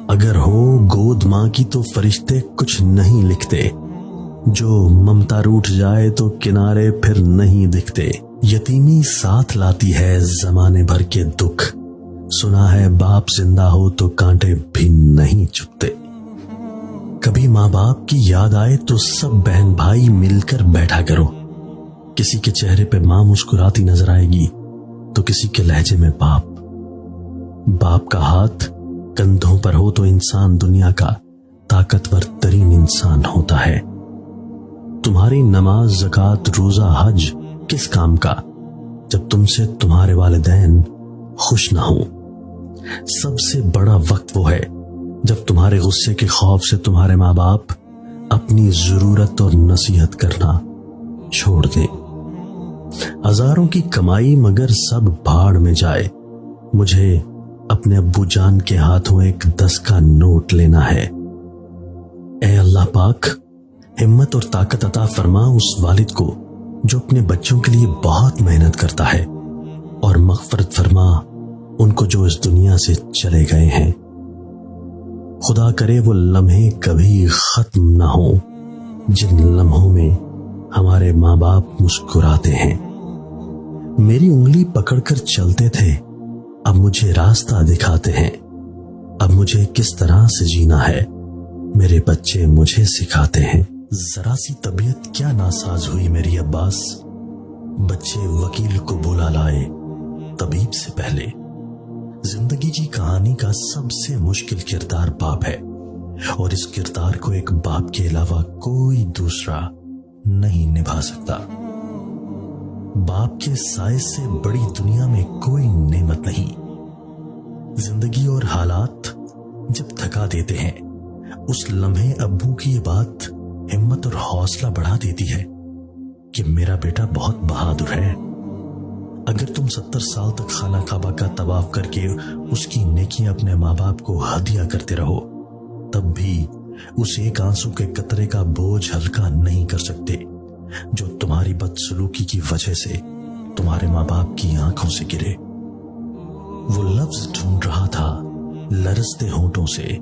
अगर हो गोद माँ की तो फरिश्ते कुछ नहीं लिखते, जो ममता रूठ जाए तो किनारे फिर नहीं दिखते। यतीमी साथ लाती है जमाने भर के दुख, सुना है बाप जिंदा हो तो कांटे भी नहीं चुभते। कभी माँ बाप की याद आए तो सब बहन भाई मिलकर बैठा करो, किसी के चेहरे पे माँ मुस्कुराती नजर आएगी तो किसी के लहजे में बाप। बाप का हाथ कंधों पर हो तो इंसान दुनिया का ताकतवर तरीन इंसान होता है। तुम्हारी नमाज, ज़कात, रोजा, हज किस काम का जब तुमसे तुम्हारे वालिदैन खुश ना हो। सबसे बड़ा वक्त वो है जब तुम्हारे गुस्से के खौफ से तुम्हारे माँ बाप अपनी जरूरत और नसीहत करना छोड़ दें। हजारों की कमाई मगर सब भाड़ में जाए, मुझे अपने अब्बू जान के हाथों एक 10 का नोट लेना है। ऐ अल्लाह पाक, हिम्मत और ताकत अता फरमा उस वालिद को जो अपने बच्चों के लिए बहुत मेहनत करता है, और मग़फ़िरत फरमा उनको जो इस दुनिया से चले गए हैं। खुदा करे वो लम्हे कभी खत्म ना हो जिन लम्हों में हमारे माँ बाप मुस्कुराते हैं। मेरी उंगली पकड़कर चलते थे, अब मुझे रास्ता दिखाते हैं। अब मुझे किस तरह से जीना है मेरे बच्चे मुझे सिखाते हैं। जरा सी तबीयत क्या नासाज हुई मेरी अब्बास, बच्चे वकील को बुला लाए तबीब से पहले। जिंदगी की कहानी का सबसे मुश्किल किरदार बाप है, और इस किरदार को एक बाप के अलावा कोई दूसरा नहीं निभा सकता। बाप के साए से बड़ी दुनिया में कोई नेमत नहीं। जिंदगी और हालात जब थका देते हैं, उस लम्हे अब्बू की ये बात हिम्मत और हौसला बढ़ा देती है कि मेरा बेटा बहुत बहादुर है। अगर तुम 70 साल तक खाना काबा का तवाफ करके उसकी नेकियां अपने माँ बाप को हदिया करते रहो, तब भी उस एक आंसू के कतरे का बोझ हल्का नहीं कर सकते जो तुम्हारी बदसलूकी की वजह से तुम्हारे माँ बाप की आंखों से गिरे। वो लफ्ज ढूंढ रहा था लरजते होंठों से,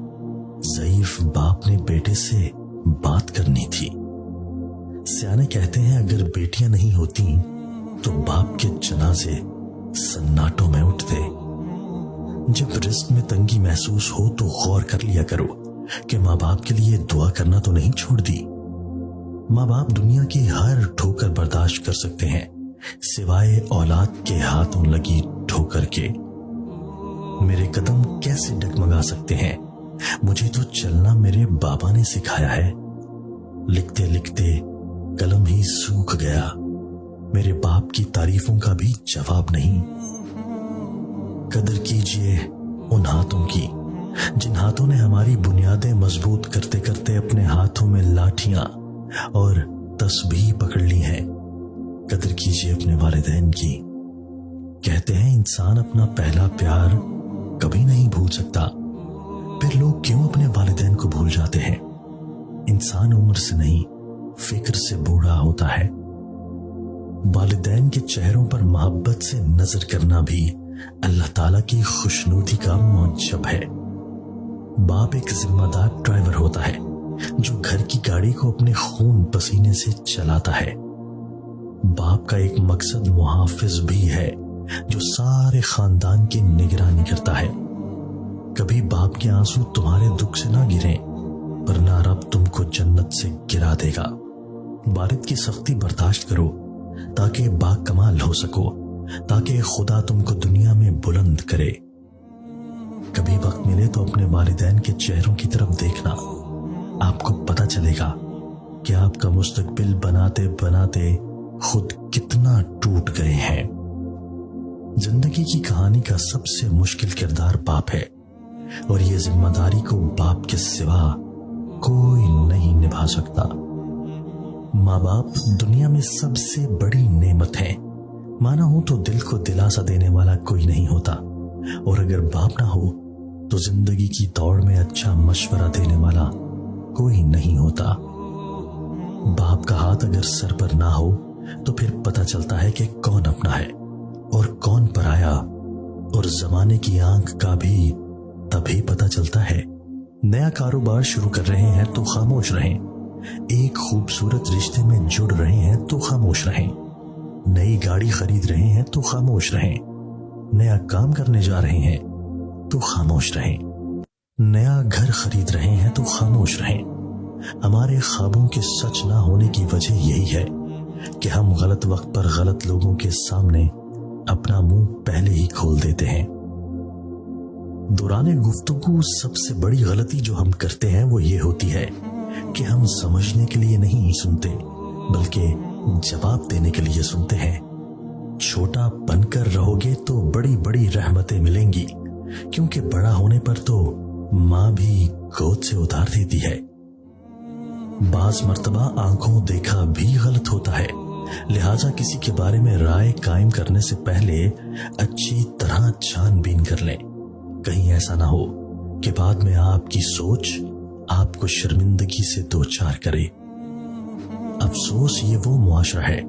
ज़ईफ बाप ने बेटे से बात करनी थी। सियाने कहते हैं अगर बेटियां नहीं होती तो बाप के जनाजे सन्नाटों में उठते। जब रिस्क में तंगी महसूस हो तो गौर कर लिया करो कि माँ बाप के लिए दुआ करना तो नहीं छोड़ दी। माँ बाप दुनिया की हर ठोकर बर्दाश्त कर सकते हैं सिवाय औलाद के हाथों लगी ठोकर के। मेरे कदम कैसे डगमगा सकते हैं, मुझे तो चलना मेरे बाबा ने सिखाया है। लिखते लिखते कलम ही सूख गया, मेरे बाप की तारीफों का भी जवाब नहीं। कदर कीजिए उन हाथों की जिन हाथों ने हमारी बुनियादें मजबूत करते करते अपने हाथों में लाठियां और तस्बीह पकड़ ली हैं। कदर कीजिए अपने वालिदैन की। कहते हैं इंसान अपना पहला प्यार कभी नहीं भूल सकता, फिर लोग क्यों अपने वालिदैन को भूल जाते हैं। इंसान उम्र से नहीं फिक्र से बूढ़ा होता है। वालिदैन के चेहरों पर मोहब्बत से नजर करना भी अल्लाह ताला की खुशनुदी का मौजब है। बाप एक जिम्मेदार ड्राइवर होता है जो घर की गाड़ी को अपने खून पसीने से चलाता है। बाप का एक मकसद मुहाफिज भी है जो सारे खानदान की निगरानी करता है। कभी बाप के आंसू तुम्हारे दुख से ना गिरें, वरना रब तुमको जन्नत से गिरा देगा। वालिद की सख्ती बर्दाश्त करो ताकि बाकमाल हो सको, ताकि खुदा तुमको दुनिया में बुलंद करे। कभी वक्त मिले तो अपने वालिदैन के चेहरों की तरफ देखना, आपको पता चलेगा कि आपका मुस्तकबिल बनाते बनाते खुद कितना टूट गए हैं। जिंदगी की कहानी का सबसे मुश्किल किरदार बाप है, और ये जिम्मेदारी को बाप के सिवा कोई नहीं निभा सकता। माँ बाप दुनिया में सबसे बड़ी नेमत है। माना हो तो दिल को दिलासा देने वाला कोई नहीं होता, और अगर बाप ना हो तो जिंदगी की दौड़ में अच्छा मशवरा देने वाला कोई नहीं होता। बाप का हाथ अगर सर पर ना हो तो फिर पता चलता है कि कौन अपना है और कौन पराया, और जमाने की आंख का भी तभी पता चलता है नया कारोबार शुरू कर रहे हैं तो खामोश रहें। एक खूबसूरत रिश्ते में जुड़ रहे हैं तो खामोश रहें। नई गाड़ी खरीद रहे हैं तो खामोश रहें। नया काम करने जा रहे हैं तो खामोश रहें। नया घर खरीद रहे हैं तो खामोश रहें। हमारे ख्वाबों के सच ना होने की वजह यही है कि हम गलत वक्त पर गलत लोगों के सामने अपना मुंह पहले ही खोल देते हैं। दौरान गुफ्तगू सबसे बड़ी गलती जो हम करते हैं वो ये होती है कि हम समझने के लिए नहीं सुनते, बल्कि जवाब देने के लिए सुनते हैं। छोटा बनकर रहोगे तो बड़ी बड़ी रहमतें मिलेंगी, क्योंकि बड़ा होने पर तो माँ भी गोद से उतार देती है। बाज मर्तबा आंखों देखा भी गलत होता है, लिहाजा किसी के बारे में राय कायम करने से पहले अच्छी तरह छानबीन कर लें। कहीं ऐसा ना हो कि बाद में आपकी सोच आपको शर्मिंदगी से दो चार करे। अफसोस ये वो मुआशरा है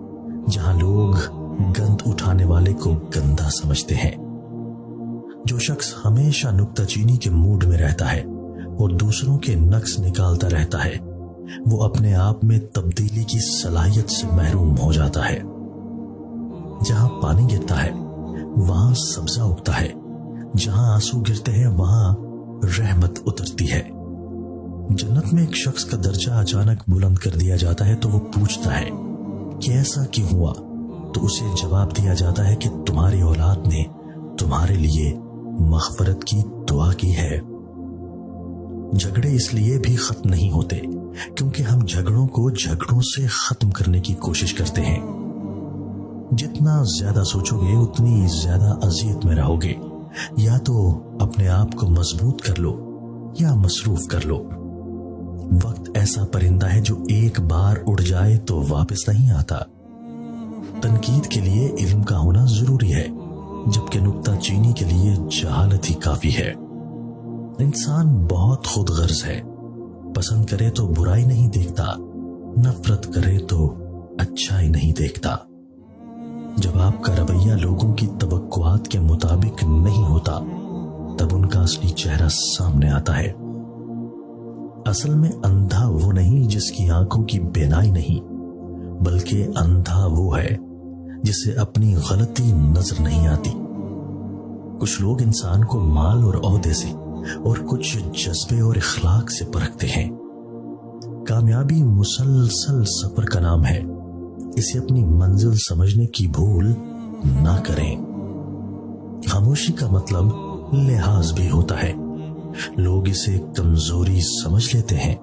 जहां लोग गंद उठाने वाले को गंदा समझते हैं। जो शख्स हमेशा नुक्ताचीनी के मूड में रहता है और दूसरों के नक्स निकालता रहता है, वो अपने आप में तब्दीली की सलाहियत से महरूम हो जाता है। जहां पानी गिरता है वहां सब्जा उगता है, जहां आंसू गिरते हैं वहां रहमत उतरती है। जन्नत में एक शख्स का दर्जा अचानक बुलंद कर दिया जाता है तो वो पूछता है कि ऐसा क्यों हुआ, तो उसे जवाब दिया जाता है कि तुम्हारी औलाद ने तुम्हारे लिए मग़फ़रत की दुआ की है। झगड़े इसलिए भी खत्म नहीं होते क्योंकि हम झगड़ों को झगड़ों से खत्म करने की कोशिश करते हैं। जितना ज्यादा सोचोगे उतनी ज्यादा अजियत में रहोगे। या तो अपने आप को मजबूत कर लो या मसरूफ कर लो। वक्त ऐसा परिंदा है जो एक बार उड़ जाए तो वापस नहीं आता। तनकीद के लिए इल्म का होना जरूरी है, जबकि नुक्ताचीनी के लिए जहालत ही काफी है। इंसान बहुत खुदगर्ज है, पसंद करे तो बुराई नहीं देखता, नफरत करे तो अच्छाई नहीं देखता। जब आपका रवैया लोगों की तवक्कुआत के मुताबिक नहीं होता, तब उनका असली चेहरा सामने आता है। असल में अंधा वो नहीं जिसकी आंखों की बेनाई नहीं, बल्कि अंधा वो है जिसे अपनी गलती नजर नहीं आती। कुछ लोग इंसान को माल और ओहदे से और कुछ जज्बे और इखलाक से परखते हैं। कामयाबी मुसलसल सफर का नाम है, इसे अपनी मंजिल समझने की भूल ना करें। खामोशी का मतलब लिहाज भी होता है। लोग इसे कमजोरी समझ लेते हैं,